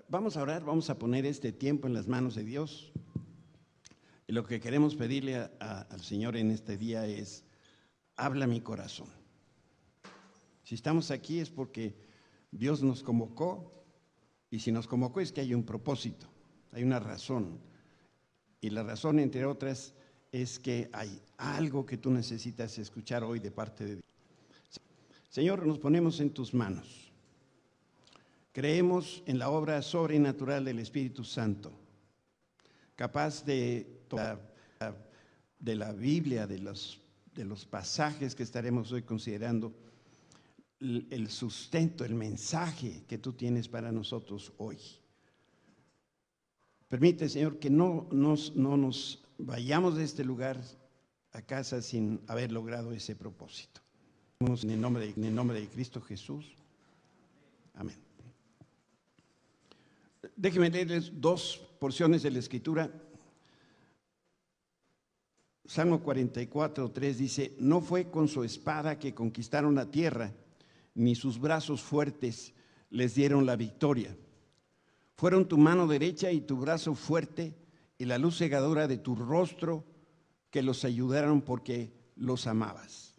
Vamos a orar, vamos a poner este tiempo en las manos de Dios. Y lo que queremos pedirle al Señor en este día es: habla mi corazón. Si estamos aquí es porque Dios nos convocó, y si nos convocó es que hay un propósito, hay una razón. Y la razón, entre otras, es que hay algo que tú necesitas escuchar hoy de parte de Dios. Señor, nos ponemos en tus manos. Creemos en la obra sobrenatural del Espíritu Santo, capaz de la Biblia, de los pasajes que estaremos hoy considerando, el sustento, el mensaje que tú tienes para nosotros hoy. Permite, Señor, que no nos vayamos de este lugar a casa sin haber logrado ese propósito. En el nombre de Cristo Jesús. Amén. Déjenme leerles dos porciones de la Escritura. Salmo 44:3 dice: no fue con su espada que conquistaron la tierra, ni sus brazos fuertes les dieron la victoria. Fueron tu mano derecha y tu brazo fuerte y la luz cegadora de tu rostro que los ayudaron porque los amabas.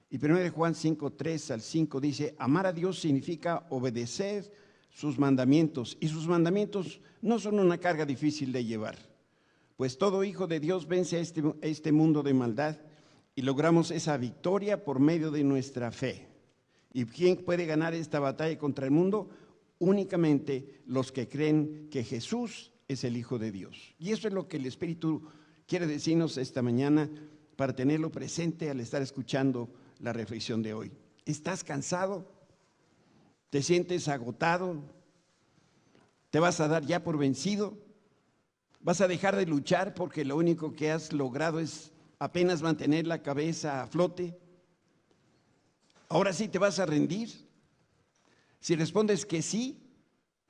Y 1 Juan 5:3-5 dice: amar a Dios significa obedecer sus mandamientos, y sus mandamientos no son una carga difícil de llevar, pues todo hijo de Dios vence a este mundo de maldad y logramos esa victoria por medio de nuestra fe. ¿Y quién puede ganar esta batalla contra el mundo? Únicamente los que creen que Jesús es el Hijo de Dios. Y eso es lo que el Espíritu quiere decirnos esta mañana, para tenerlo presente al estar escuchando la reflexión de hoy. ¿Estás cansado? ¿Te sientes agotado? ¿Te vas a dar ya por vencido? ¿Vas a dejar de luchar porque lo único que has logrado es apenas mantener la cabeza a flote? ¿Ahora sí te vas a rendir? Si respondes que sí,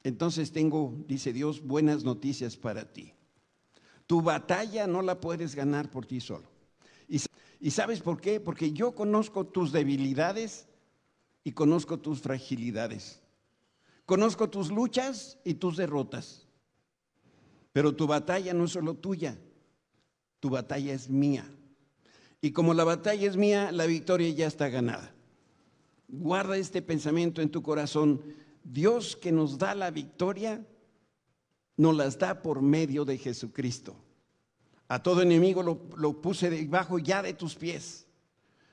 entonces tengo, dice Dios, buenas noticias para ti. Tu batalla no la puedes ganar por ti solo. ¿Y sabes por qué? Porque yo conozco tus debilidades y conozco tus fragilidades. Conozco tus luchas y tus derrotas. Pero tu batalla no es solo tuya, tu batalla es mía. Y como la batalla es mía, la victoria ya está ganada. Guarda este pensamiento en tu corazón. Dios, que nos da la victoria, nos las da por medio de Jesucristo. A todo enemigo lo puse debajo ya de tus pies.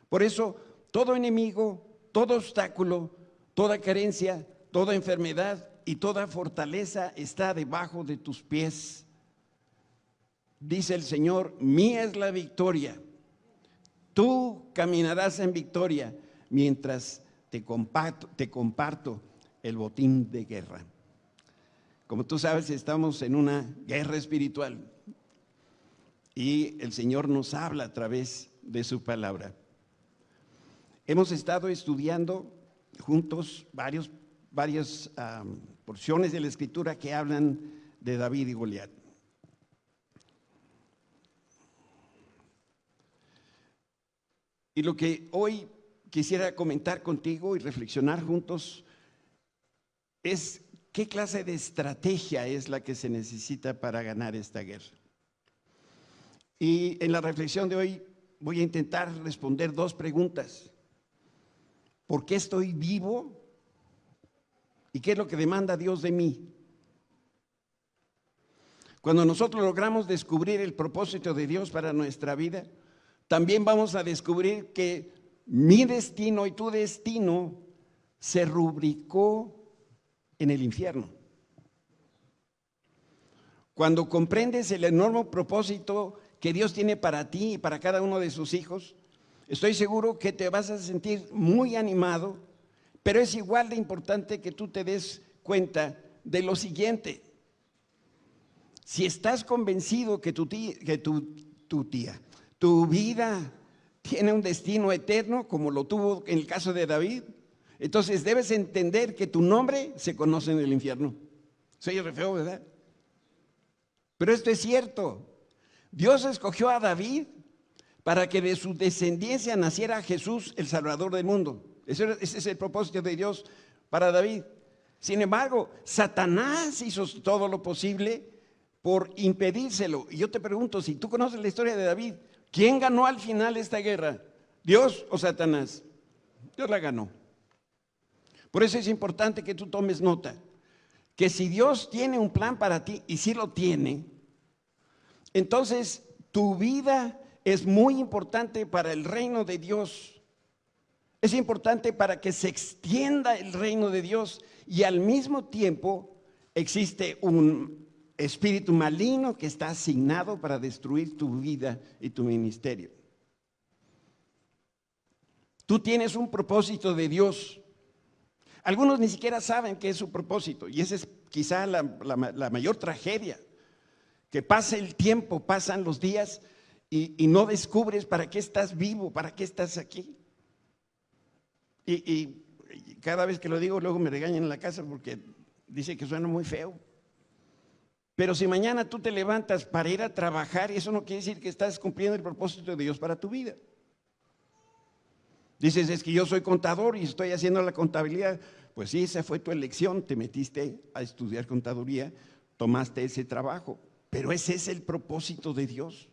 Por eso, todo enemigo, todo obstáculo, toda carencia, toda enfermedad y toda fortaleza está debajo de tus pies. Dice el Señor: mía es la victoria. Tú caminarás en victoria mientras te comparto el botín de guerra. Como tú sabes, estamos en una guerra espiritual y el Señor nos habla a través de su palabra. Hemos estado estudiando juntos varias porciones de la Escritura que hablan de David y Goliat. Y lo que hoy quisiera comentar contigo y reflexionar juntos es qué clase de estrategia es la que se necesita para ganar esta guerra. Y en la reflexión de hoy voy a intentar responder dos preguntas: ¿por qué estoy vivo? ¿Y qué es lo que demanda Dios de mí? Cuando nosotros logramos descubrir el propósito de Dios para nuestra vida, también vamos a descubrir que mi destino y tu destino se rubricó en el infierno. Cuando comprendes el enorme propósito que Dios tiene para ti y para cada uno de sus hijos, estoy seguro que te vas a sentir muy animado, pero es igual de importante que tú te des cuenta de lo siguiente: si estás convencido que tu vida tiene un destino eterno, como lo tuvo en el caso de David, entonces debes entender que tu nombre se conoce en el infierno. Soy re feo, ¿verdad? Pero esto es cierto. Dios escogió a David para que de su descendencia naciera Jesús, el Salvador del mundo. Ese es el propósito de Dios para David. Sin embargo, Satanás hizo todo lo posible por impedírselo. Y yo te pregunto, si tú conoces la historia de David, ¿quién ganó al final esta guerra? ¿Dios o Satanás? Dios la ganó. Por eso es importante que tú tomes nota, que si Dios tiene un plan para ti, y si lo tiene, entonces tu vida es muy importante para el reino de Dios. Es importante para que se extienda el reino de Dios, y al mismo tiempo existe un espíritu maligno que está asignado para destruir tu vida y tu ministerio. Tú tienes un propósito de Dios. Algunos ni siquiera saben qué es su propósito, y esa es quizá la mayor tragedia, que pasa el tiempo, pasan los días y no descubres para qué estás vivo, para qué estás aquí. Y cada vez que lo digo, luego me regañan en la casa porque dice que suena muy feo. Pero si mañana tú te levantas para ir a trabajar, eso no quiere decir que estás cumpliendo el propósito de Dios para tu vida. Dices, es que yo soy contador y estoy haciendo la contabilidad. Pues sí, esa fue tu elección, te metiste a estudiar contaduría, tomaste ese trabajo, pero ese es el propósito de Dios.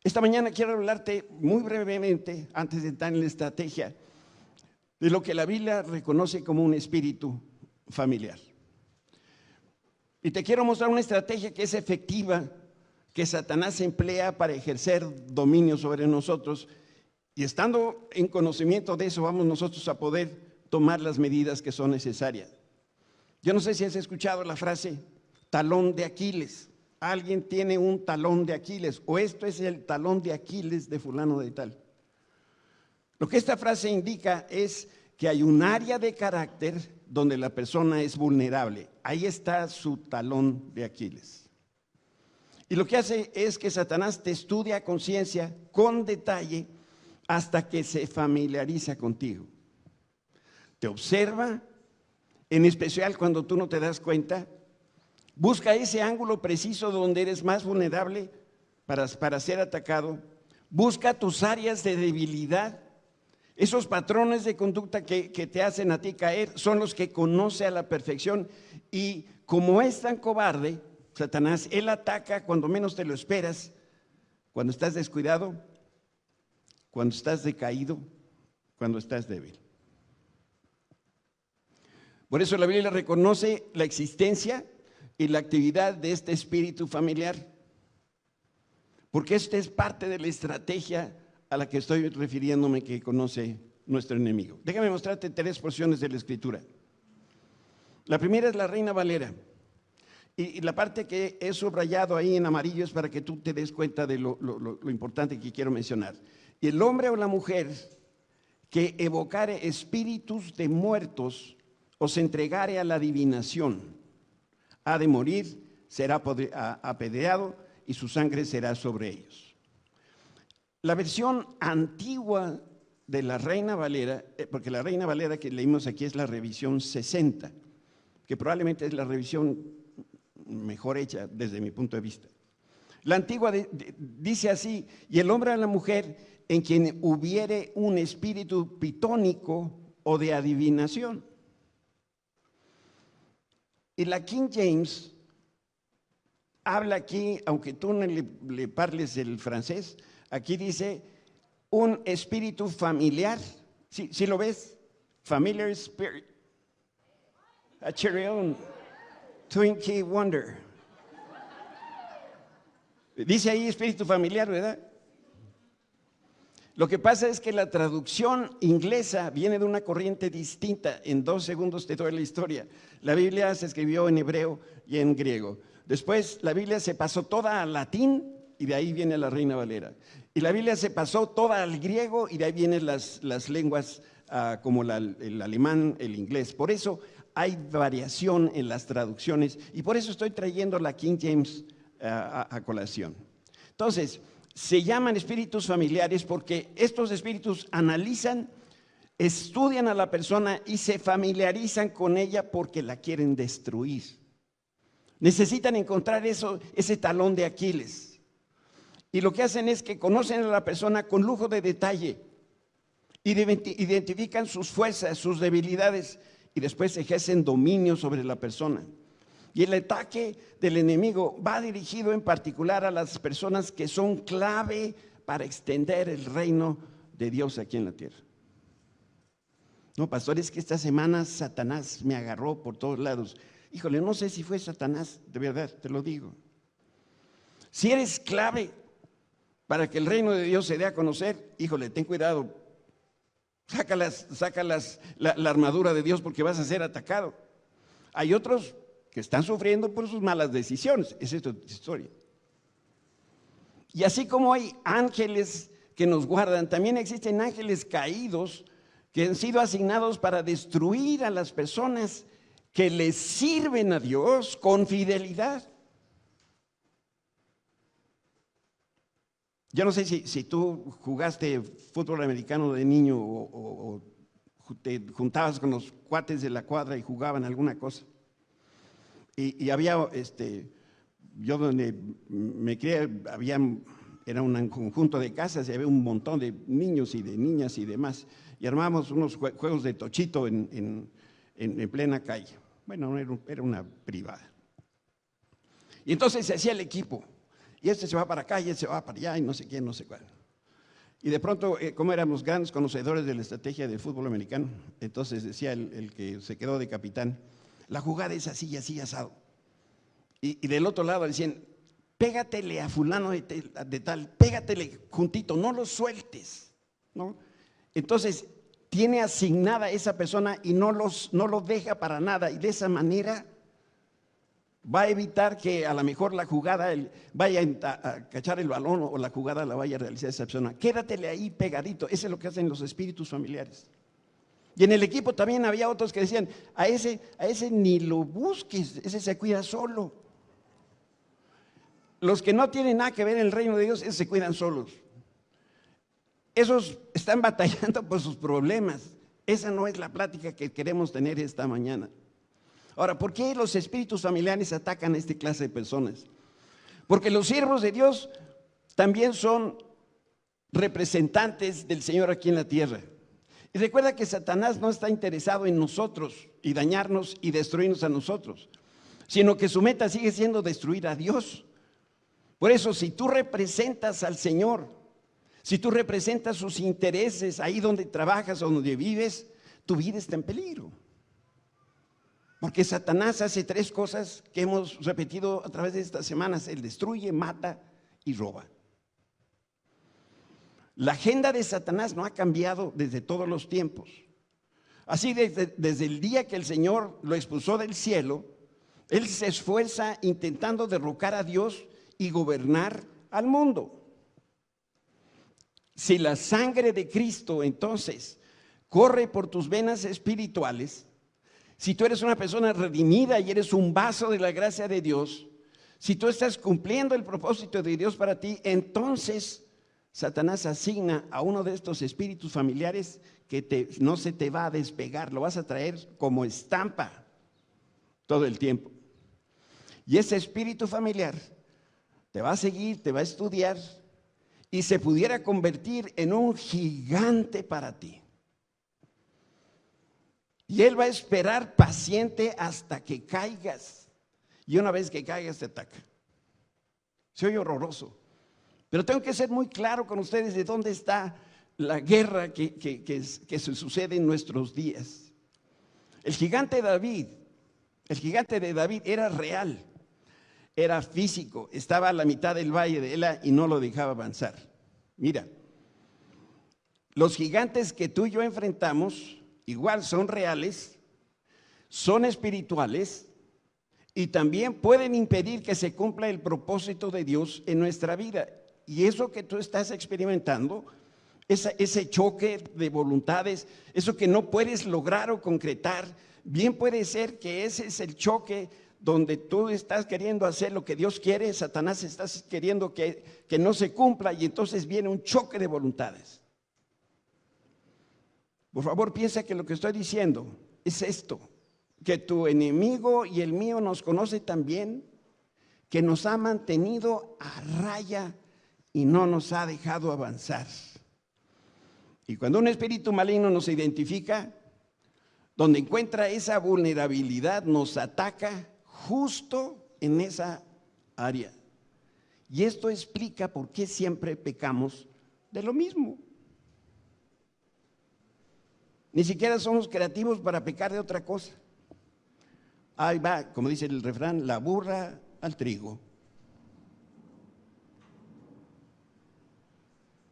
Esta mañana quiero hablarte muy brevemente, antes de entrar en la estrategia, de lo que la Biblia reconoce como un espíritu familiar. Y te quiero mostrar una estrategia que es efectiva, que Satanás emplea para ejercer dominio sobre nosotros, y estando en conocimiento de eso, vamos nosotros a poder tomar las medidas que son necesarias. Yo no sé si has escuchado la frase talón de Aquiles. Alguien tiene un talón de Aquiles, o esto es el talón de Aquiles de fulano de tal. Lo que esta frase indica es que hay un área de carácter donde la persona es vulnerable. Ahí está su talón de Aquiles. Y lo que hace es que Satanás te estudia a conciencia, con detalle, hasta que se familiariza contigo. Te observa, en especial cuando tú no te das cuenta. Busca ese ángulo preciso donde eres más vulnerable para ser atacado. Busca tus áreas de debilidad. Esos patrones de conducta que te hacen a ti caer son los que conoce a la perfección. Y como es tan cobarde, Satanás, él ataca cuando menos te lo esperas, cuando estás descuidado, cuando estás decaído, cuando estás débil. Por eso la Biblia reconoce la existencia y la actividad de este espíritu familiar, porque esta es parte de la estrategia a la que estoy refiriéndome que conoce nuestro enemigo. Déjame mostrarte 3 porciones de la Escritura. La primera es la Reina Valera, y la parte que he subrayado ahí en amarillo es para que tú te des cuenta de lo importante que quiero mencionar. Y el hombre o la mujer que evocare espíritus de muertos o se entregare a la adivinación, ha de morir, será apedreado y su sangre será sobre ellos. La versión antigua de la Reina Valera, porque la Reina Valera que leímos aquí es la revisión 60, que probablemente es la revisión mejor hecha desde mi punto de vista. La antigua dice así: y el hombre o la mujer en quien hubiere un espíritu pitónico o de adivinación. Y la King James habla aquí, aunque tú no le parles el francés, aquí dice un espíritu familiar. ¿Sí lo ves? Familiar spirit. A chirion, Twinkie Wonder. Dice ahí espíritu familiar, ¿verdad? Lo que pasa es que la traducción inglesa viene de una corriente distinta. En 2 segundos te doy la historia. La Biblia se escribió en hebreo y en griego. Después la Biblia se pasó toda al latín y de ahí viene la Reina Valera. Y la Biblia se pasó toda al griego y de ahí vienen las lenguas como el alemán, el inglés. Por eso hay variación en las traducciones y por eso estoy trayendo la King James a colación. Entonces, se llaman espíritus familiares porque estos espíritus analizan, estudian a la persona y se familiarizan con ella porque la quieren destruir. Necesitan encontrar ese talón de Aquiles. Y lo que hacen es que conocen a la persona con lujo de detalle Identifican sus fuerzas, sus debilidades y después ejercen dominio sobre la persona. Y el ataque del enemigo va dirigido en particular a las personas que son clave para extender el reino de Dios aquí en la tierra. No, pastor, es que esta semana Satanás me agarró por todos lados. Híjole, no sé si fue Satanás, de verdad, te lo digo. Si eres clave para que el reino de Dios se dé a conocer, híjole, ten cuidado. Saca la armadura de Dios porque vas a ser atacado. Hay otros que están sufriendo por sus malas decisiones. Esa es otra historia. Y así como hay ángeles que nos guardan, también existen ángeles caídos que han sido asignados para destruir a las personas que les sirven a Dios con fidelidad. Yo no sé si tú jugaste fútbol americano de niño o te juntabas con los cuates de la cuadra y jugaban alguna cosa. Y había, yo donde me crié, era un conjunto de casas y había un montón de niños y de niñas y demás. Y armábamos unos juegos de tochito en plena calle. Bueno, era una privada. Y entonces se hacía el equipo. Y este se va para acá y este se va para allá y no sé quién, no sé cuál. Y de pronto, como éramos grandes conocedores de la estrategia del fútbol americano, entonces decía el que se quedó de capitán, la jugada es así y así asado. Y del otro lado decían, pégatele a fulano de tal, pégatele juntito, no lo sueltes, ¿no? Entonces, tiene asignada a esa persona y no lo deja para nada. Y de esa manera va a evitar que a lo mejor la jugada vaya a cachar el balón o la jugada la vaya a realizar esa persona. Quédatele ahí pegadito. Eso es lo que hacen los espíritus familiares. Y en el equipo también había otros que decían, a ese ni lo busques, ese se cuida solo. Los que no tienen nada que ver en el reino de Dios, esos se cuidan solos. Esos están batallando por sus problemas. Esa no es la plática que queremos tener esta mañana. Ahora, ¿por qué los espíritus familiares atacan a esta clase de personas? Porque los siervos de Dios también son representantes del Señor aquí en la tierra. Y recuerda que Satanás no está interesado en nosotros y dañarnos y destruirnos a nosotros, sino que su meta sigue siendo destruir a Dios. Por eso, si tú representas al Señor, si tú representas sus intereses ahí donde trabajas o donde vives, tu vida está en peligro. Porque Satanás hace tres cosas que hemos repetido a través de estas semanas. Él destruye, mata y roba. La agenda de Satanás no ha cambiado desde todos los tiempos. Así desde el día que el Señor lo expulsó del cielo, Él se esfuerza intentando derrocar a Dios y gobernar al mundo. Si la sangre de Cristo entonces corre por tus venas espirituales, si tú eres una persona redimida y eres un vaso de la gracia de Dios, si tú estás cumpliendo el propósito de Dios para ti, entonces Satanás asigna a uno de estos espíritus familiares que no se te va a despegar, lo vas a traer como estampa todo el tiempo. Y ese espíritu familiar te va a seguir, te va a estudiar y se pudiera convertir en un gigante para ti. Y él va a esperar paciente hasta que caigas. Y una vez que caigas te ataca. Se oye horroroso. Pero tengo que ser muy claro con ustedes de dónde está la guerra que se sucede en nuestros días. El gigante de David era real, era físico, estaba a la mitad del valle de Ela y no lo dejaba avanzar. Mira, los gigantes que tú y yo enfrentamos igual son reales, son espirituales y también pueden impedir que se cumpla el propósito de Dios en nuestra vida. Y eso que tú estás experimentando, ese choque de voluntades, eso que no puedes lograr o concretar, bien puede ser que ese es el choque donde tú estás queriendo hacer lo que Dios quiere, Satanás está queriendo que no se cumpla y entonces viene un choque de voluntades. Por favor, piensa que lo que estoy diciendo es esto, que tu enemigo y el mío nos conoce tan bien, que nos ha mantenido a raya y no nos ha dejado avanzar. Y cuando un espíritu maligno nos identifica, donde encuentra esa vulnerabilidad, nos ataca justo en esa área. Y esto explica por qué siempre pecamos de lo mismo. Ni siquiera somos creativos para pecar de otra cosa. Ahí va, como dice el refrán, la burra al trigo.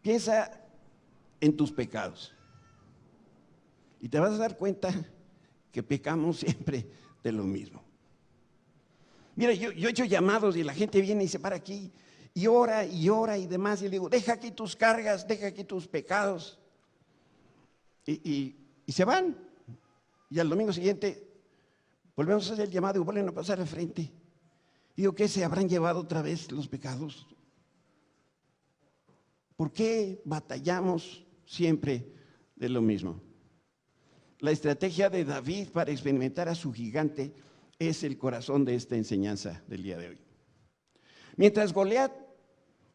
Piensa en tus pecados y te vas a dar cuenta que pecamos siempre de lo mismo. Mira, yo he hecho llamados y la gente viene y se para aquí y ora y demás, y le digo, deja aquí tus cargas, deja aquí tus pecados, y se van, y al domingo siguiente volvemos a hacer el llamado y vuelven a pasar al frente. Digo, ¿qué se habrán llevado otra vez los pecados? ¿Por qué batallamos siempre de lo mismo? La estrategia de David para experimentar a su gigante es el corazón de esta enseñanza del día de hoy. Mientras Goliat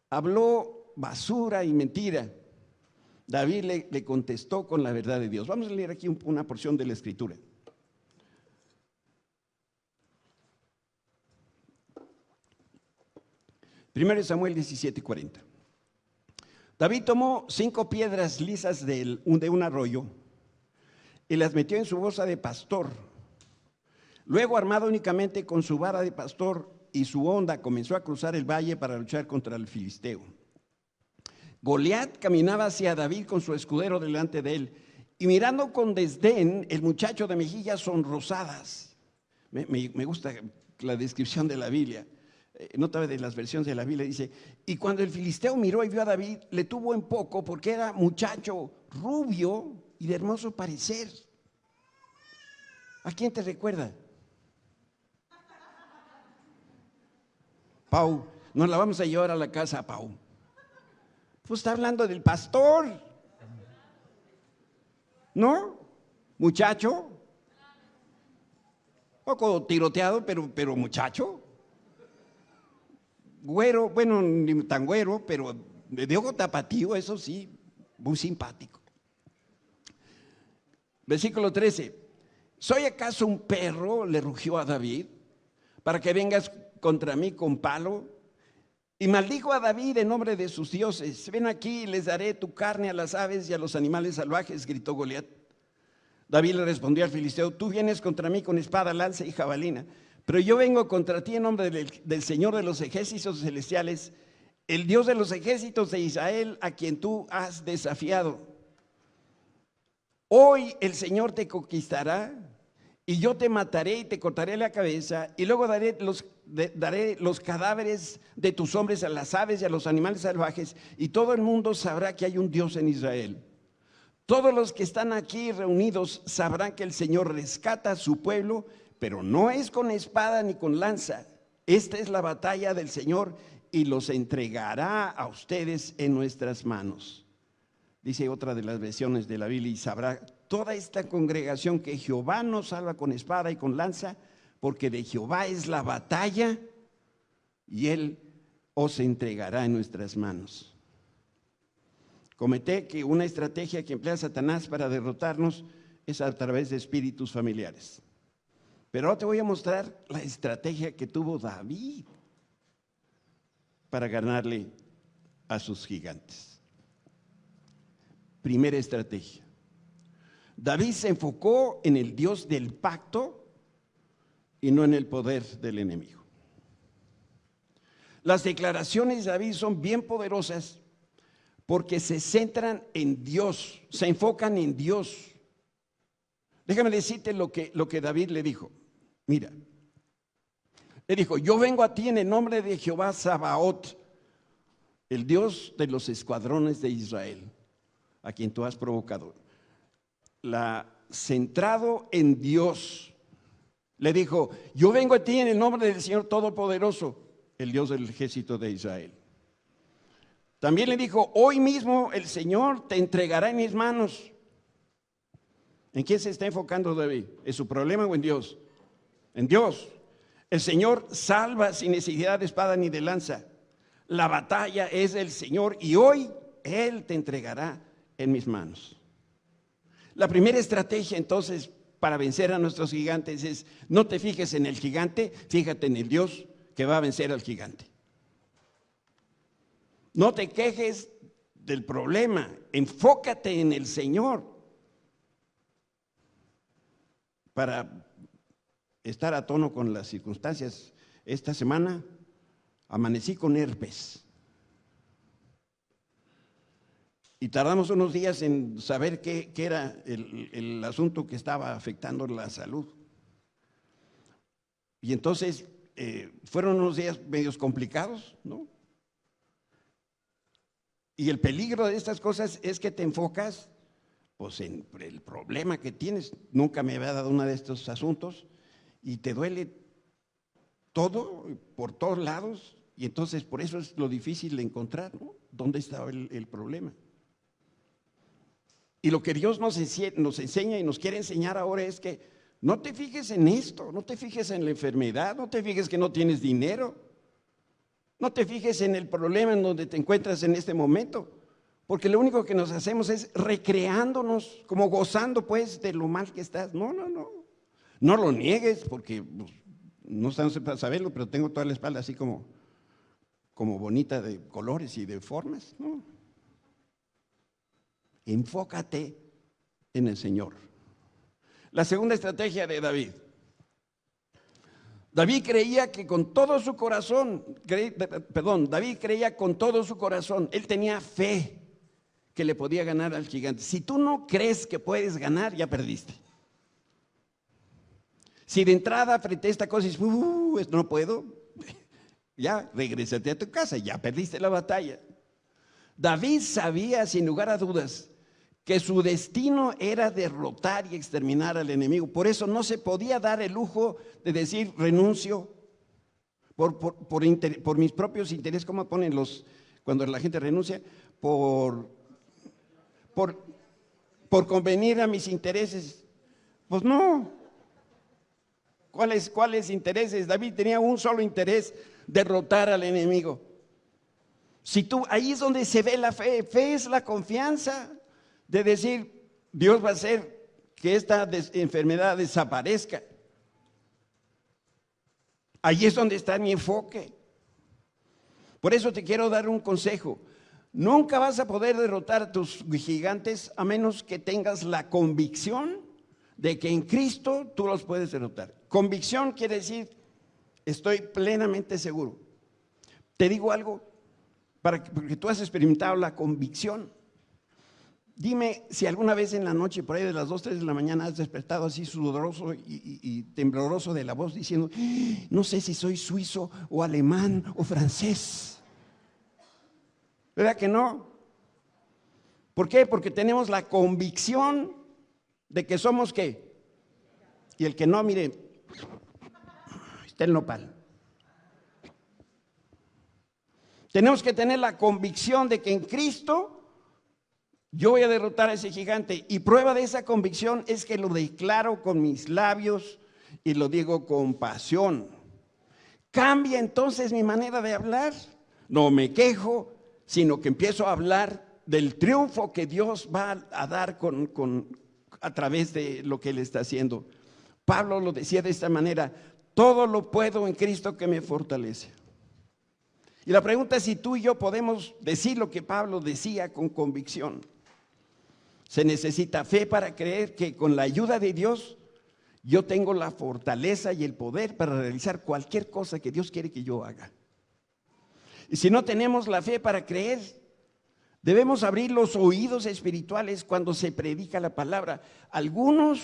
habló basura y mentira, David le contestó con la verdad de Dios. Vamos a leer aquí una porción de la Escritura. Primero Samuel 17:40. David tomó 5 piedras lisas de un arroyo y las metió en su bolsa de pastor. Luego, armado únicamente con su vara de pastor y su honda, comenzó a cruzar el valle para luchar contra el filisteo. Goliat caminaba hacia David con su escudero delante de él, y mirando con desdén, el muchacho de mejillas sonrosadas. Me gusta la descripción de la Biblia. Nota de las versiones de la Biblia, dice, y cuando el filisteo miró y vio a David, le tuvo en poco porque era muchacho rubio y de hermoso parecer. ¿A quién te recuerda? Pau, nos la vamos a llevar a la casa, Pau. Pues está hablando del pastor, ¿no? Muchacho, poco tiroteado, pero muchacho. Güero, bueno, ni tan güero, pero de ojo tapatío, eso sí, muy simpático. Versículo 13. ¿Soy acaso un perro? Le rugió a David, para que vengas contra mí con palo. Y maldijo a David en nombre de sus dioses. Ven aquí y les daré tu carne a las aves y a los animales salvajes, gritó Goliat. David le respondió al filisteo, tú vienes contra mí con espada, lanza y jabalina, pero yo vengo contra ti en nombre del Señor de los ejércitos celestiales, el Dios de los ejércitos de Israel, a quien tú has desafiado. Hoy el Señor te conquistará y yo te mataré y te cortaré la cabeza, y luego daré los cadáveres de tus hombres a las aves y a los animales salvajes, y todo el mundo sabrá que hay un Dios en Israel. Todos los que están aquí reunidos sabrán que el Señor rescata a su pueblo, pero no es con espada ni con lanza. Esta es la batalla del Señor y los entregará a ustedes en nuestras manos. Dice otra de las versiones de la Biblia, y sabrá toda esta congregación que Jehová nos salva con espada y con lanza, porque de Jehová es la batalla y Él os entregará en nuestras manos. Comenté que una estrategia que emplea Satanás para derrotarnos es a través de espíritus familiares. Pero ahora te voy a mostrar la estrategia que tuvo David para ganarle a sus gigantes. Primera estrategia. David se enfocó en el Dios del pacto y no en el poder del enemigo. Las declaraciones de David son bien poderosas porque se centran en Dios, se enfocan en Dios. Déjame decirte lo que David le dijo. Mira, le dijo, yo vengo a ti en el nombre de Jehová Sabaoth, el Dios de los escuadrones de Israel, a quien tú has provocado. Centrado en Dios, le dijo, yo vengo a ti en el nombre del Señor Todopoderoso, el Dios del ejército de Israel. También le dijo, hoy mismo el Señor te entregará en mis manos. ¿En quién se está enfocando David? ¿En su problema o en Dios? En Dios. El Señor salva sin necesidad de espada ni de lanza. La batalla es del Señor y hoy Él te entregará en mis manos. La primera estrategia entonces para vencer a nuestros gigantes es: no te fijes en el gigante, fíjate en el Dios que va a vencer al gigante. No te quejes del problema, enfócate en el Señor. Para estar a tono con las circunstancias, esta semana amanecí con herpes. Y tardamos unos días en saber qué era el asunto que estaba afectando la salud. Y entonces fueron unos días medios complicados, ¿no? Y el peligro de estas cosas es que te enfocas pues en el problema que tienes. Nunca me había dado uno de estos asuntos y te duele todo por todos lados, y entonces por eso es lo difícil de encontrar, ¿no? ¿Dónde está el problema? Y lo que Dios nos enseña y nos quiere enseñar ahora es que no te fijes en esto, no te fijes en la enfermedad, no te fijes que no tienes dinero, no te fijes en el problema en donde te encuentras en este momento, porque lo único que nos hacemos es recreándonos, como gozando pues de lo mal que estás. No lo niegues, porque pues, no estamos para saberlo, pero tengo toda la espalda así como bonita de colores y de formas, ¿no? Enfócate en el Señor. La segunda estrategia de David. David creía con todo su corazón, él tenía fe que le podía ganar al gigante. Si tú no crees que puedes ganar, ya perdiste. Si de entrada frente a esta cosa dices, esto no puedo, ya regrésate a tu casa, ya perdiste la batalla. David sabía sin lugar a dudas que su destino era derrotar y exterminar al enemigo. Por eso no se podía dar el lujo de decir renuncio por mis propios intereses. ¿Cómo ponen cuando la gente renuncia? Por convenir a mis intereses. Pues no. ¿Cuáles intereses? David tenía un solo interés: derrotar al enemigo. Ahí es donde se ve la fe. Fe es la confianza de decir, Dios va a hacer que esta enfermedad desaparezca. Ahí es donde está mi enfoque. Por eso te quiero dar un consejo. Nunca vas a poder derrotar a tus gigantes a menos que tengas la convicción de que en Cristo tú los puedes derrotar. Convicción quiere decir, estoy plenamente seguro. Te digo algo, porque tú has experimentado la convicción. Dime si alguna vez en la noche, por ahí de las 2, 3 de la mañana, has despertado así sudoroso y tembloroso de la voz diciendo, no sé si soy suizo o alemán o francés. ¿Verdad que no? ¿Por qué? Porque tenemos la convicción de que somos ¿qué? Y el que no, mire, está el nopal. Tenemos que tener la convicción de que en Cristo yo voy a derrotar a ese gigante, y prueba de esa convicción es que lo declaro con mis labios y lo digo con pasión. Cambia entonces mi manera de hablar. No me quejo, sino que empiezo a hablar del triunfo que Dios va a dar a través de lo que Él está haciendo. Pablo lo decía de esta manera: todo lo puedo en Cristo que me fortalece. Y la pregunta es si tú y yo podemos decir lo que Pablo decía con convicción. Se necesita fe para creer que con la ayuda de Dios yo tengo la fortaleza y el poder para realizar cualquier cosa que Dios quiere que yo haga. Y si no tenemos la fe para creer, debemos abrir los oídos espirituales cuando se predica la palabra. Algunos,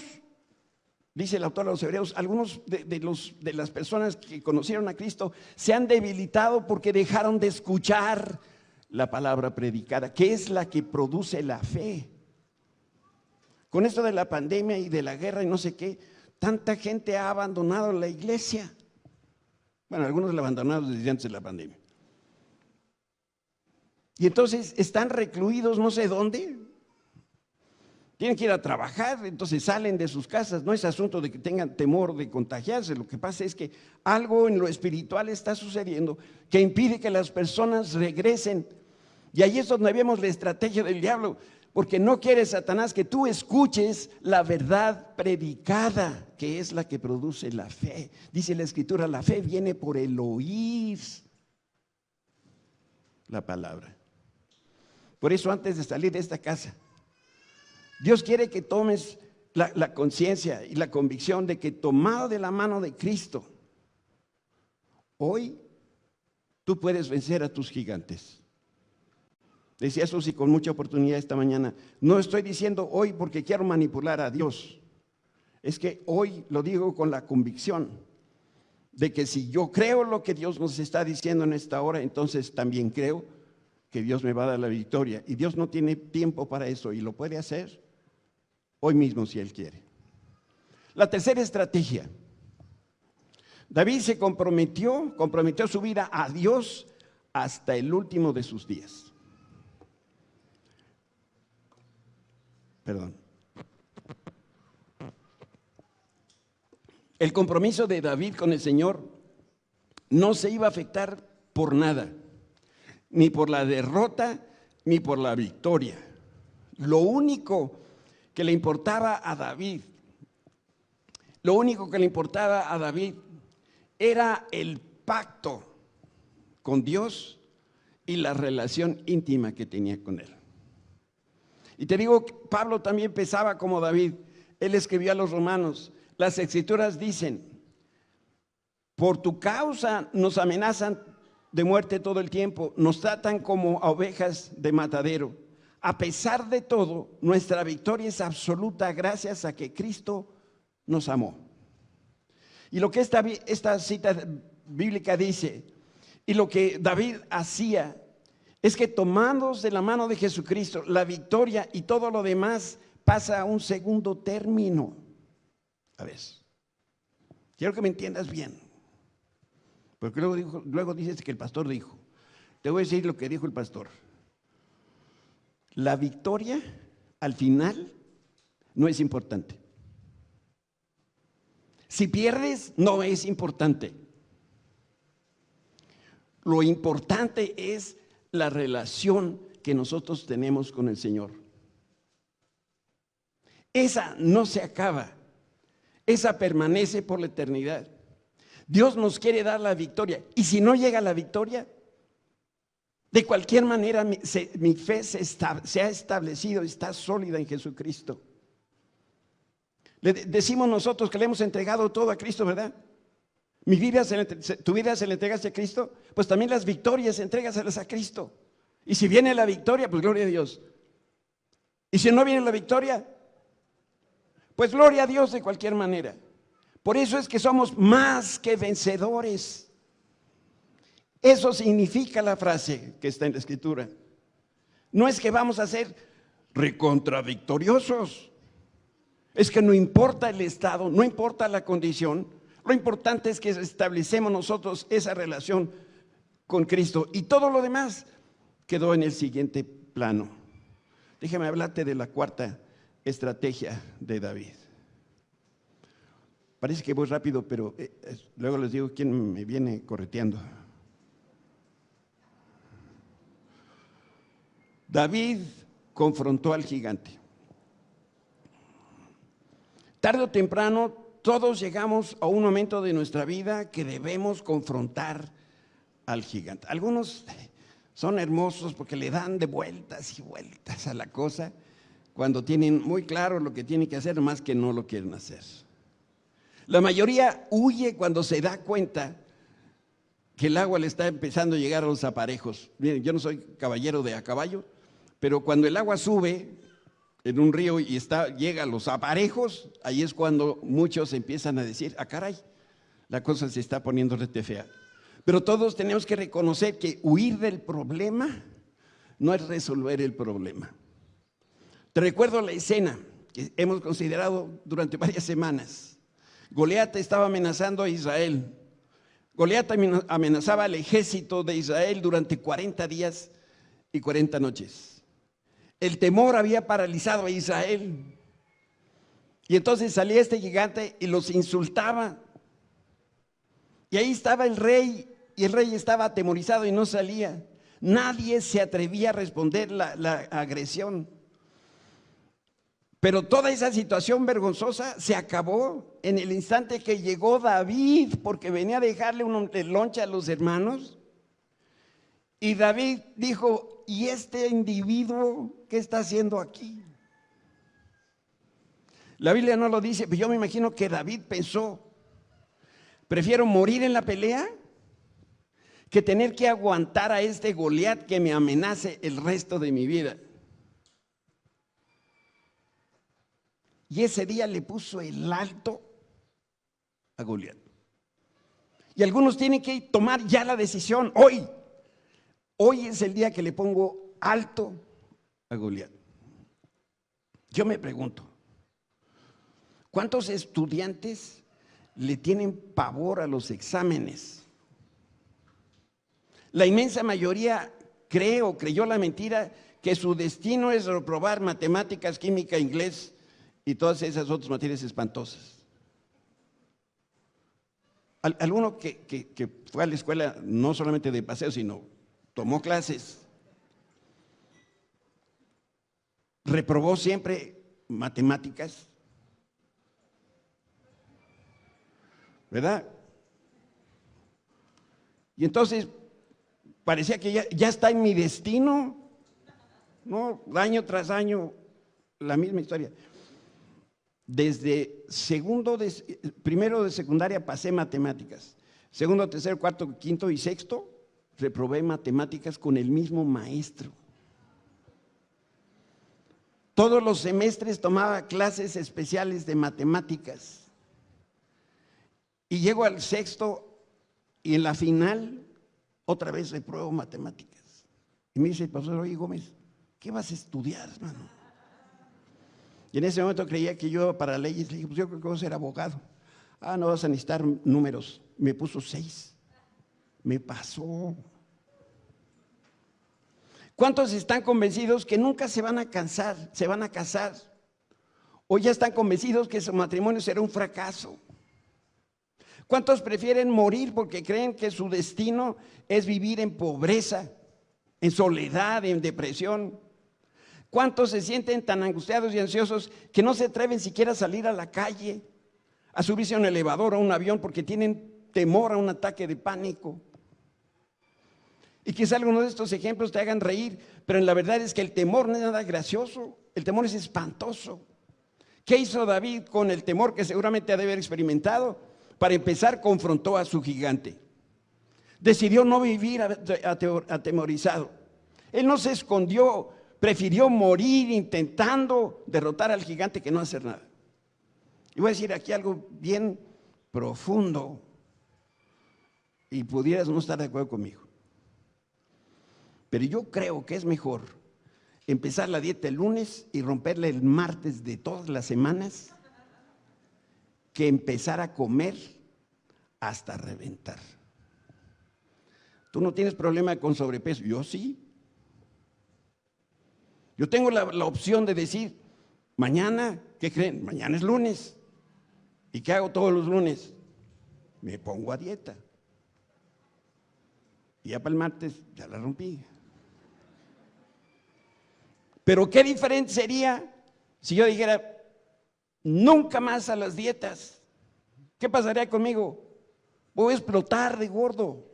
dice el autor de los Hebreos, algunos de las personas que conocieron a Cristo se han debilitado porque dejaron de escuchar la palabra predicada, que es la que produce la fe. Con esto de la pandemia y de la guerra y no sé qué, tanta gente ha abandonado la iglesia. Bueno, algunos la abandonaron desde antes de la pandemia. Y entonces están recluidos no sé dónde. Tienen que ir a trabajar, entonces salen de sus casas. No es asunto de que tengan temor de contagiarse. Lo que pasa es que algo en lo espiritual está sucediendo que impide que las personas regresen. Y ahí es donde vemos la estrategia del diablo. Porque no quiere Satanás que tú escuches la verdad predicada, que es la que produce la fe. Dice la Escritura, la fe viene por el oír la palabra. Por eso antes de salir de esta casa, Dios quiere que tomes la conciencia y la convicción de que tomado de la mano de Cristo, hoy tú puedes vencer a tus gigantes. Decía Susi con mucha oportunidad esta mañana, no estoy diciendo hoy porque quiero manipular a Dios, es que hoy lo digo con la convicción de que si yo creo lo que Dios nos está diciendo en esta hora, entonces también creo que Dios me va a dar la victoria. Y Dios no tiene tiempo para eso y lo puede hacer hoy mismo si Él quiere. La tercera estrategia. David se comprometió su vida a Dios hasta el último de sus días. Perdón. El compromiso de David con el Señor no se iba a afectar por nada, ni por la derrota, ni por la victoria. Lo único que le importaba a David, era el pacto con Dios y la relación íntima que tenía con Él. Y te digo, Pablo también pensaba como David. Él escribió a los romanos, las Escrituras dicen, por tu causa nos amenazan de muerte todo el tiempo, nos tratan como a ovejas de matadero. A pesar de todo, nuestra victoria es absoluta gracias a que Cristo nos amó. Y lo que esta cita bíblica dice, y lo que David hacía, es que tomados de la mano de Jesucristo, la victoria y todo lo demás pasa a un segundo término. A ver, quiero que me entiendas bien, porque luego dices que el pastor dijo. Te voy a decir lo que dijo el pastor. La victoria al final no es importante. Si pierdes, no es importante. Lo importante es la relación que nosotros tenemos con el Señor. Esa no se acaba, esa permanece por la eternidad. Dios nos quiere dar la victoria, y si no llega la victoria, de cualquier manera mi fe se ha establecido, está sólida en Jesucristo. Le decimos nosotros que le hemos entregado todo a Cristo, ¿verdad? Tu vida se le entregaste a Cristo, pues también las victorias entrégaselas a Cristo. Y si viene la victoria, pues gloria a Dios. Y si no viene la victoria, pues gloria a Dios de cualquier manera. Por eso es que somos más que vencedores. Eso significa la frase que está en la Escritura. No es que vamos a ser recontravictoriosos. Es que no importa el estado, no importa la condición. Lo importante es que establecemos nosotros esa relación con Cristo y todo lo demás quedó en el siguiente plano. Déjame hablarte de la cuarta estrategia de David. Parece que voy rápido, pero luego les digo quién me viene correteando. David confrontó al gigante. Tarde o temprano, todos llegamos a un momento de nuestra vida que debemos confrontar al gigante. Algunos son hermosos porque le dan de vueltas y vueltas a la cosa cuando tienen muy claro lo que tienen que hacer, más que no lo quieren hacer. La mayoría huye cuando se da cuenta que el agua le está empezando a llegar a los aparejos. Miren, yo no soy caballero de a caballo, pero cuando el agua sube en un río y llega a los aparejos, ahí es cuando muchos empiezan a decir, caray, la cosa se está poniendo rete fea. Pero todos tenemos que reconocer que huir del problema no es resolver el problema. Te recuerdo la escena que hemos considerado durante varias semanas. Goliat estaba amenazando a Israel. Goliat amenazaba al ejército de Israel durante 40 días y 40 noches. El temor había paralizado a Israel. Y entonces salía este gigante y los insultaba. Y ahí estaba el rey, y el rey estaba atemorizado y no salía. Nadie se atrevía a responder la agresión. Pero toda esa situación vergonzosa se acabó en el instante que llegó David, porque venía a dejarle un lonche a los hermanos. Y David dijo: ¿y este individuo qué está haciendo aquí? La Biblia no lo dice, pero yo me imagino que David pensó: prefiero morir en la pelea que tener que aguantar a este Goliat que me amenace el resto de mi vida. Y ese día le puso el alto a Goliat. Y algunos tienen que tomar ya la decisión hoy. Hoy es el día que le pongo alto a Goliat. Yo me pregunto, ¿cuántos estudiantes le tienen pavor a los exámenes? La inmensa mayoría creyó la mentira que su destino es reprobar matemáticas, química, inglés y todas esas otras materias espantosas. Alguno que fue a la escuela no solamente de paseo, sino tomó clases, reprobó siempre matemáticas, ¿verdad? Y entonces parecía que ya está en mi destino, ¿no? Año tras año, la misma historia. Desde primero de secundaria pasé matemáticas, segundo, tercero, cuarto, quinto y sexto reprobé matemáticas con el mismo maestro. Todos los semestres tomaba clases especiales de matemáticas. Y llego al sexto y en la final otra vez repruebo matemáticas. Y me dice el profesor: oye, Gómez, ¿qué vas a estudiar, hermano? Y en ese momento creía que yo para leyes, le dije: pues yo creo que voy a ser abogado. Ah, no vas a necesitar números. Me puso 6. Me pasó. ¿Cuántos están convencidos que nunca se van a casar? O ya están convencidos que su matrimonio será un fracaso. ¿Cuántos prefieren morir porque creen que su destino es vivir en pobreza, en soledad, en depresión? ¿Cuántos se sienten tan angustiados y ansiosos que no se atreven siquiera a salir a la calle, a subirse a un elevador o a un avión porque tienen temor a un ataque de pánico? Y quizá algunos de estos ejemplos te hagan reír, pero la verdad es que el temor no es nada gracioso, el temor es espantoso. ¿Qué hizo David con el temor que seguramente ha de haber experimentado? Para empezar, confrontó a su gigante. Decidió no vivir atemorizado. Él no se escondió, prefirió morir intentando derrotar al gigante que no hacer nada. Y voy a decir aquí algo bien profundo y pudieras no estar de acuerdo conmigo. Pero yo creo que es mejor empezar la dieta el lunes y romperla el martes de todas las semanas que empezar a comer hasta reventar. Tú no tienes problema con sobrepeso, yo sí. Yo tengo la opción de decir: mañana, ¿qué creen? Mañana es lunes. ¿Y qué hago todos los lunes? Me pongo a dieta. Y ya para el martes ya la rompí. Pero qué diferente sería si yo dijera: nunca más a las dietas. ¿Qué pasaría conmigo? Voy a explotar de gordo.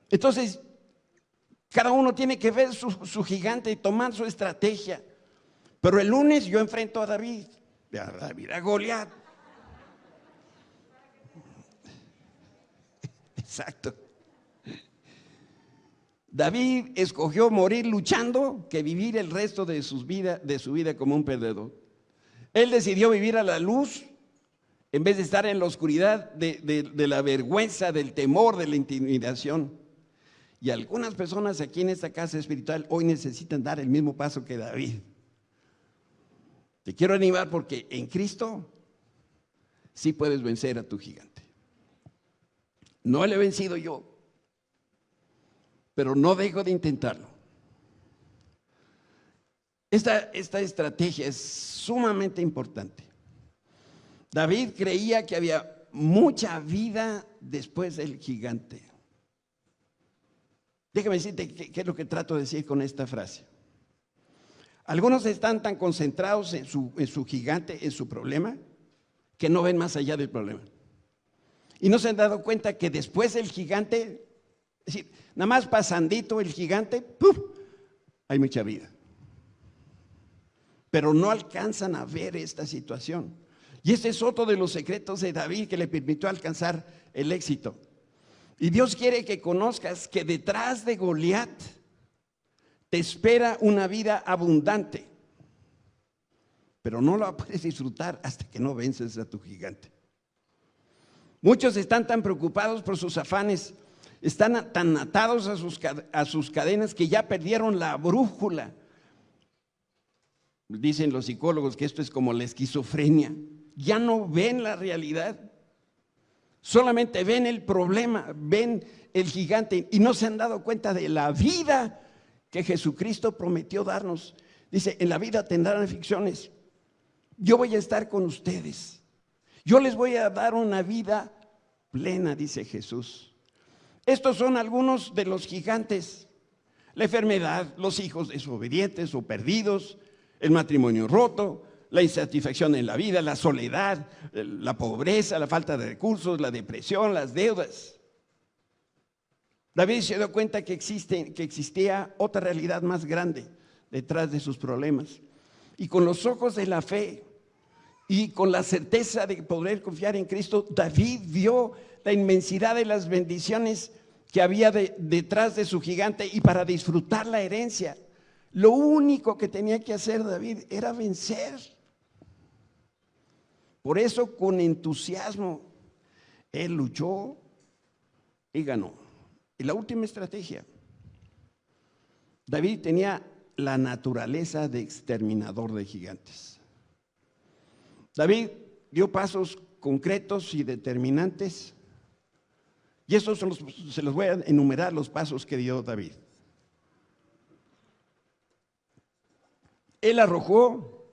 Entonces, cada uno tiene que ver su gigante y tomar su estrategia. Pero el lunes yo enfrento a David, a Goliat. Exacto. David escogió morir luchando que vivir el resto de su vida como un perdedor. Él decidió vivir a la luz en vez de estar en la oscuridad de la vergüenza, del temor, de la intimidación. Y algunas personas aquí en esta casa espiritual hoy necesitan dar el mismo paso que David. Te quiero animar porque en Cristo sí puedes vencer a tu gigante. No le he vencido yo, pero no dejo de intentarlo. Esta estrategia es sumamente importante. David creía que había mucha vida después del gigante. Déjame decirte qué es lo que trato de decir con esta frase. Algunos están tan concentrados en su gigante, en su problema, que no ven más allá del problema. Y no se han dado cuenta que después del gigante, es decir, nada más pasandito el gigante, ¡puf!, hay mucha vida. Pero no alcanzan a ver esta situación. Y este es otro de los secretos de David que le permitió alcanzar el éxito. Y Dios quiere que conozcas que detrás de Goliat te espera una vida abundante, pero no la puedes disfrutar hasta que no vences a tu gigante. Muchos están tan preocupados por sus afanes, están tan atados a sus cadenas que ya perdieron la brújula. Dicen los psicólogos que esto es como la esquizofrenia. Ya no ven la realidad, solamente ven el problema, ven el gigante y no se han dado cuenta de la vida que Jesucristo prometió darnos. Dice, en la vida tendrán aflicciones, yo voy a estar con ustedes, yo les voy a dar una vida plena, dice Jesús. Estos son algunos de los gigantes: la enfermedad, los hijos desobedientes o perdidos, el matrimonio roto, la insatisfacción en la vida, la soledad, la pobreza, la falta de recursos, la depresión, las deudas. David se dio cuenta que existía otra realidad más grande detrás de sus problemas. Y con los ojos de la fe y con la certeza de poder confiar en Cristo, David vio la inmensidad de las bendiciones que había detrás de su gigante, y para disfrutar la herencia, lo único que tenía que hacer David era vencer. Por eso, con entusiasmo, él luchó y ganó. Y la última estrategia: David tenía la naturaleza de exterminador de gigantes. David dio pasos concretos y determinantes, y estos se los voy a enumerar, los pasos que dio David. Él arrojó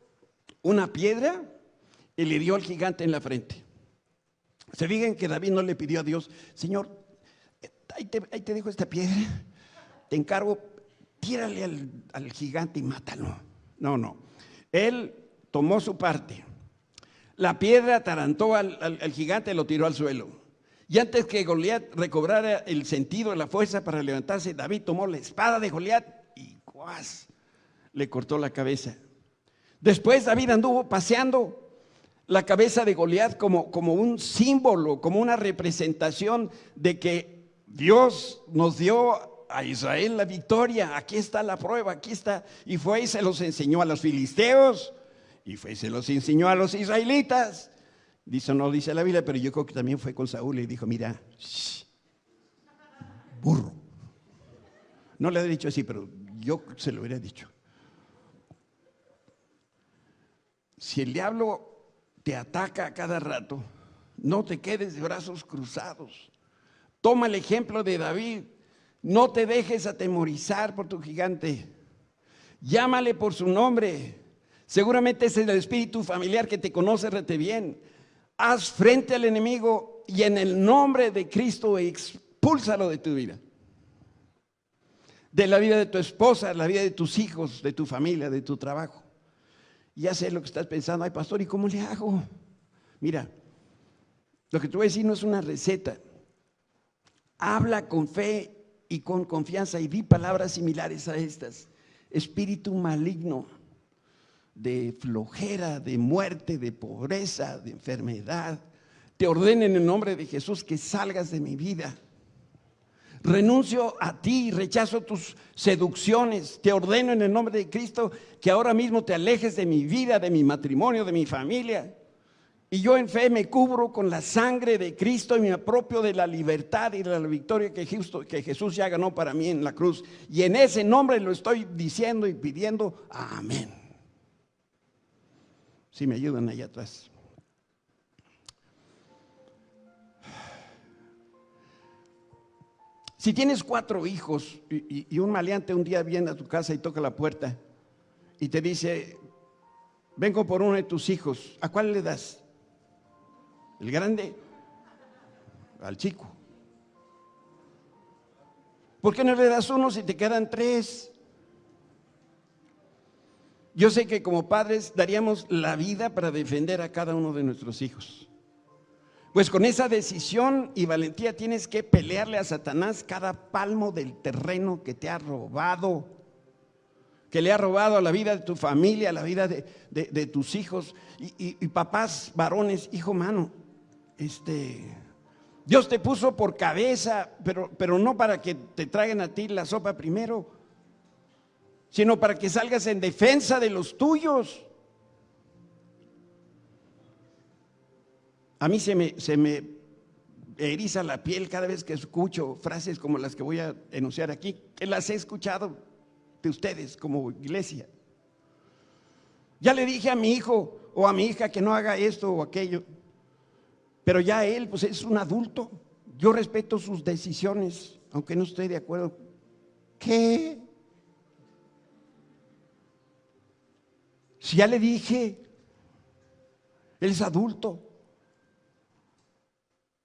una piedra y le dio al gigante en la frente. Se fijan que David no le pidió a Dios: Señor, ahí te dejo esta piedra, te encargo, tírale al gigante y mátalo. No. Él tomó su parte. La piedra atarantó al gigante y lo tiró al suelo. Y antes que Goliat recobrara el sentido, la fuerza para levantarse, David tomó la espada de Goliat y ¡cuas!, le cortó la cabeza. Después David anduvo paseando la cabeza de Goliat como un símbolo, como una representación de que Dios nos dio a Israel la victoria. Aquí está la prueba, aquí está. Y fue y se los enseñó a los filisteos, y fue y se los enseñó a los israelitas. Dice, no dice la Biblia, pero yo creo que también fue con Saúl y dijo: mira, burro. No le he dicho así, pero yo se lo hubiera dicho. Si el diablo te ataca a cada rato, no te quedes de brazos cruzados. Toma el ejemplo de David. No te dejes atemorizar por tu gigante. Llámale por su nombre. Seguramente es el espíritu familiar que te conoce rete bien. Haz frente al enemigo y en el nombre de Cristo expúlsalo de tu vida. De la vida de tu esposa, la vida de tus hijos, de tu familia, de tu trabajo. Ya sé lo que estás pensando: ay, pastor, ¿y cómo le hago? Mira, lo que te voy a decir no es una receta. Habla con fe y con confianza y di palabras similares a estas. Espíritu maligno, de flojera, de muerte, de pobreza, de enfermedad, te ordeno en el nombre de Jesús que salgas de mi vida. Renuncio a ti, rechazo tus seducciones. Te ordeno en el nombre de Cristo que ahora mismo te alejes de mi vida, de mi matrimonio, de mi familia. Y yo en fe me cubro con la sangre de Cristo y me apropio de la libertad y de la victoria que Jesús ya ganó para mí en la cruz. Y en ese nombre lo estoy diciendo y pidiendo. Amén. Si me ayudan allá atrás. Si tienes 4 hijos y un maleante un día viene a tu casa y toca la puerta y te dice: vengo por uno de tus hijos, ¿a cuál le das? ¿El grande? Al chico. ¿Por qué no le das uno si te quedan 3? Yo sé que como padres daríamos la vida para defender a cada uno de nuestros hijos. Pues con esa decisión y valentía tienes que pelearle a Satanás cada palmo del terreno que te ha robado, que le ha robado a la vida de tu familia, a la vida de tus hijos. Y papás, varones, hijo mano, Dios te puso por cabeza, pero no para que te traigan a ti la sopa primero, sino para que salgas en defensa de los tuyos. A mí se me eriza la piel cada vez que escucho frases como las que voy a enunciar aquí, que las he escuchado de ustedes como iglesia. Ya le dije a mi hijo o a mi hija que no haga esto o aquello, pero ya él pues es un adulto. Yo respeto sus decisiones, aunque no estoy de acuerdo. ¿Qué? Si ya le dije, él es adulto.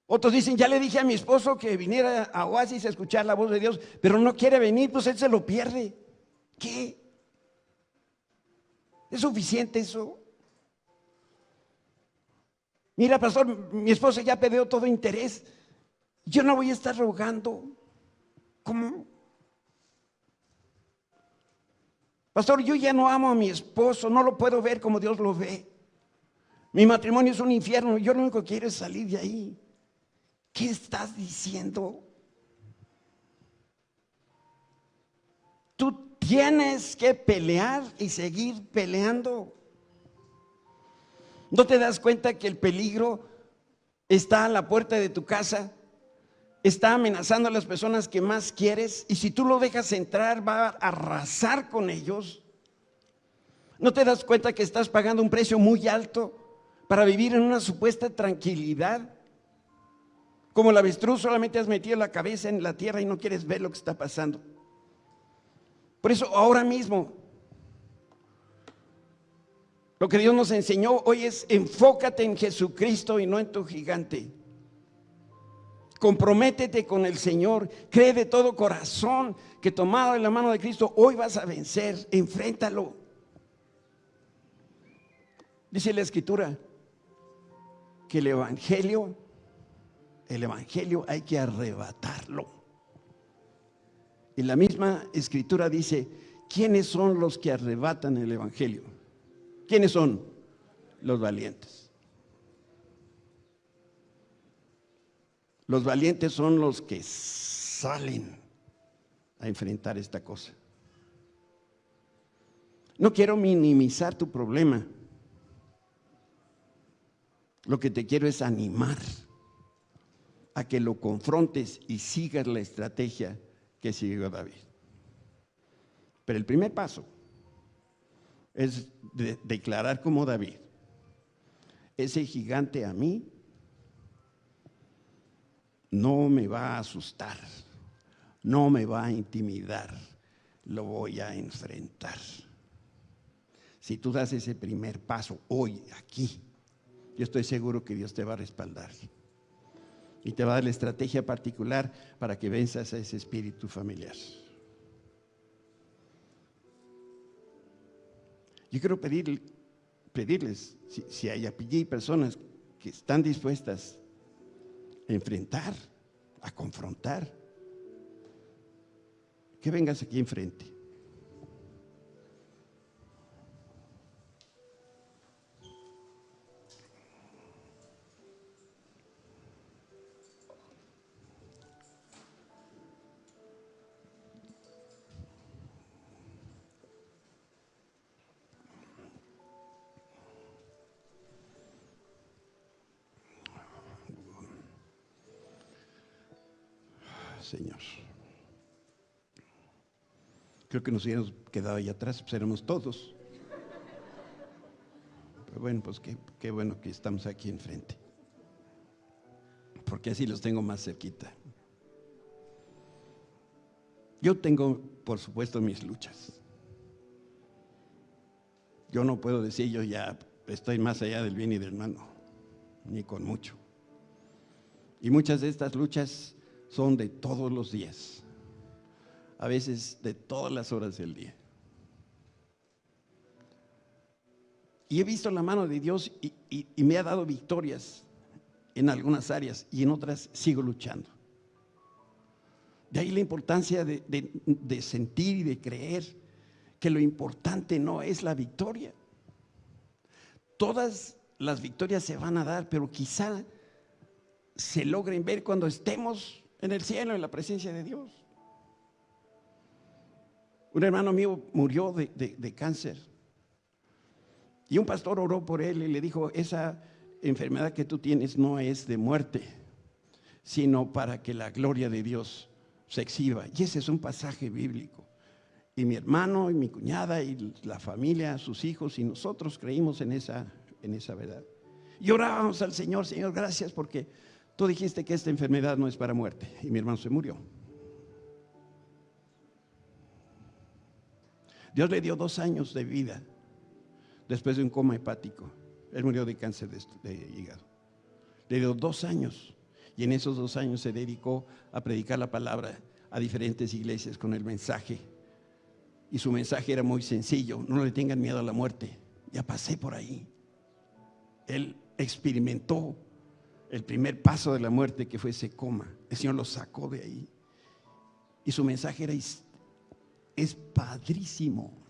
Otros dicen, ya le dije a mi esposo que viniera a Oasis a escuchar la voz de Dios, pero no quiere venir, pues él se lo pierde. ¿Qué? ¿Es suficiente eso? Mira, pastor, mi esposa ya perdió todo interés. Yo no voy a estar rogando. ¿Cómo? Pastor, yo ya no amo a mi esposo, no lo puedo ver como Dios lo ve. Mi matrimonio es un infierno, yo lo único que quiero es salir de ahí. ¿Qué estás diciendo? Tú tienes que pelear y seguir peleando. ¿No te das cuenta que el peligro está a la puerta de tu casa? Está amenazando a las personas que más quieres, y si tú lo dejas entrar va a arrasar con ellos. ¿No te das cuenta que estás pagando un precio muy alto para vivir en una supuesta tranquilidad? Como el avestruz, solamente has metido la cabeza en la tierra y no quieres ver lo que está pasando. Por eso ahora mismo lo que Dios nos enseñó hoy es: enfócate en Jesucristo y no en tu gigante. Comprométete con el Señor, cree de todo corazón que tomado en la mano de Cristo hoy vas a vencer. Enfréntalo. Dice la Escritura que el Evangelio hay que arrebatarlo. Y la misma Escritura dice: ¿quiénes son los que arrebatan el Evangelio? ¿Quiénes son? Los valientes. Los valientes son los que salen a enfrentar esta cosa. No quiero minimizar tu problema. Lo que te quiero es animar a que lo confrontes y sigas la estrategia que siguió David. Pero el primer paso es declarar como David: ese gigante a mí no me va a asustar, no me va a intimidar, lo voy a enfrentar. Si tú das ese primer paso hoy, aquí, yo estoy seguro que Dios te va a respaldar y te va a dar la estrategia particular para que venzas a ese espíritu familiar. Yo quiero pedirles, si hay allí personas que están dispuestas a enfrentar, a confrontar, que vengas aquí enfrente. Señor, creo que nos hubiéramos quedado ahí atrás, pues éramos todos. Pero bueno, pues qué bueno que estamos aquí enfrente, porque así los tengo más cerquita. Yo tengo, por supuesto, mis luchas. Yo no puedo decir yo ya estoy más allá del bien y del mal, no, ni con mucho. Y muchas de estas luchas son de todos los días, a veces de todas las horas del día. Y he visto la mano de Dios y me ha dado victorias en algunas áreas y en otras sigo luchando. De ahí la importancia de sentir y de creer que lo importante no es la victoria. Todas las victorias se van a dar, pero quizá se logren ver cuando estemos en el cielo, en la presencia de Dios. Un hermano mío murió de cáncer y un pastor oró por él y le dijo: esa enfermedad que tú tienes no es de muerte, sino para que la gloria de Dios se exhiba. Y ese es un pasaje bíblico. Y mi hermano y mi cuñada y la familia, sus hijos y nosotros creímos en esa verdad. Y orábamos al Señor: Señor, gracias porque tú dijiste que esta enfermedad no es para muerte. Y mi hermano se murió. Dios le dio 2 años de vida después de un coma hepático. Él murió de cáncer de hígado. Le dio 2 años. Y en esos 2 años se dedicó a predicar la palabra a diferentes iglesias con el mensaje. Y su mensaje era muy sencillo: no le tengan miedo a la muerte. Ya pasé por ahí. Él experimentó el primer paso de la muerte, que fue ese coma. El Señor lo sacó de ahí. Y su mensaje era: es padrísimo.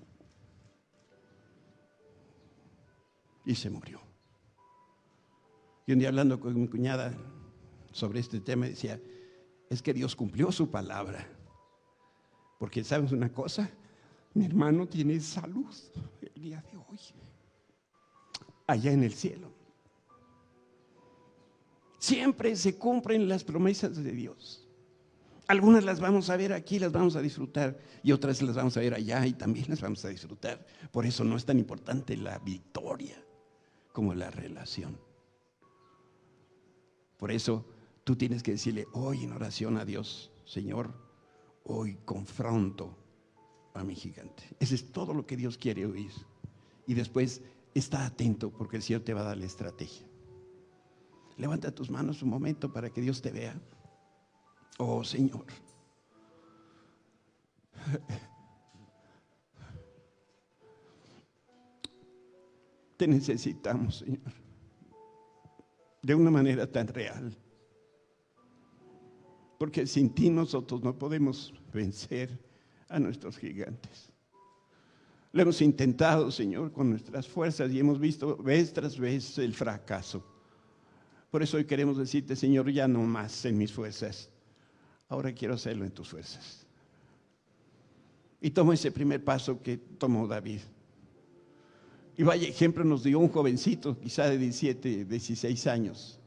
Y se murió. Y un día, hablando con mi cuñada sobre este tema, decía: es que Dios cumplió su palabra. Porque ¿sabes una cosa? Mi hermano tiene salud el día de hoy, allá en el cielo. Siempre se cumplen las promesas de Dios. Algunas las vamos a ver aquí, las vamos a disfrutar, y otras las vamos a ver allá y también las vamos a disfrutar. Por eso no es tan importante la victoria como la relación. Por eso tú tienes que decirle hoy en oración a Dios: Señor, hoy confronto a mi gigante. Ese es todo lo que Dios quiere oír. Y después está atento, porque el Señor te va a dar la estrategia. Levanta tus manos un momento para que Dios te vea. Oh Señor, te necesitamos, Señor, de una manera tan real, porque sin ti nosotros no podemos vencer a nuestros gigantes. Lo hemos intentado, Señor, con nuestras fuerzas y hemos visto vez tras vez el fracaso. Por eso hoy queremos decirte: Señor, ya no más en mis fuerzas. Ahora quiero hacerlo en tus fuerzas. Y tomo ese primer paso que tomó David. Y vaya ejemplo nos dio un jovencito, quizá de 17, 16 años,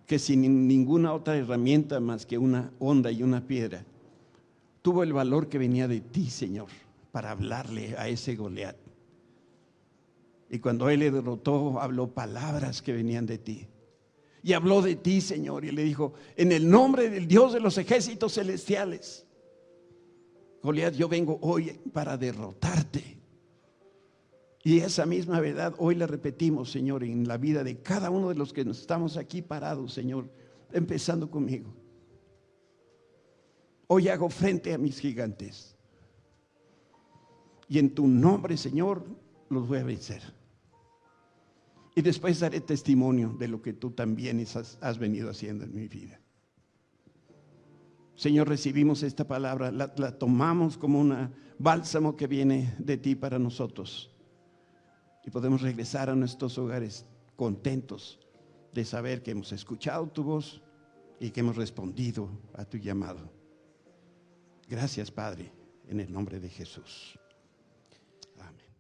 que sin ninguna otra herramienta más que una honda y una piedra, tuvo el valor que venía de ti, Señor, para hablarle a ese Goliat. Y cuando él le derrotó, habló palabras que venían de ti. Y habló de ti, Señor, y le dijo: en el nombre del Dios de los ejércitos celestiales, Goliat, yo vengo hoy para derrotarte. Y esa misma verdad hoy la repetimos, Señor, en la vida de cada uno de los que estamos aquí parados, Señor, empezando conmigo. Hoy hago frente a mis gigantes. Y en tu nombre, Señor, los voy a vencer. Y después daré testimonio de lo que tú también has venido haciendo en mi vida. Señor, recibimos esta palabra, la tomamos como un bálsamo que viene de ti para nosotros. Y podemos regresar a nuestros hogares contentos de saber que hemos escuchado tu voz y que hemos respondido a tu llamado. Gracias, Padre, en el nombre de Jesús. Amén.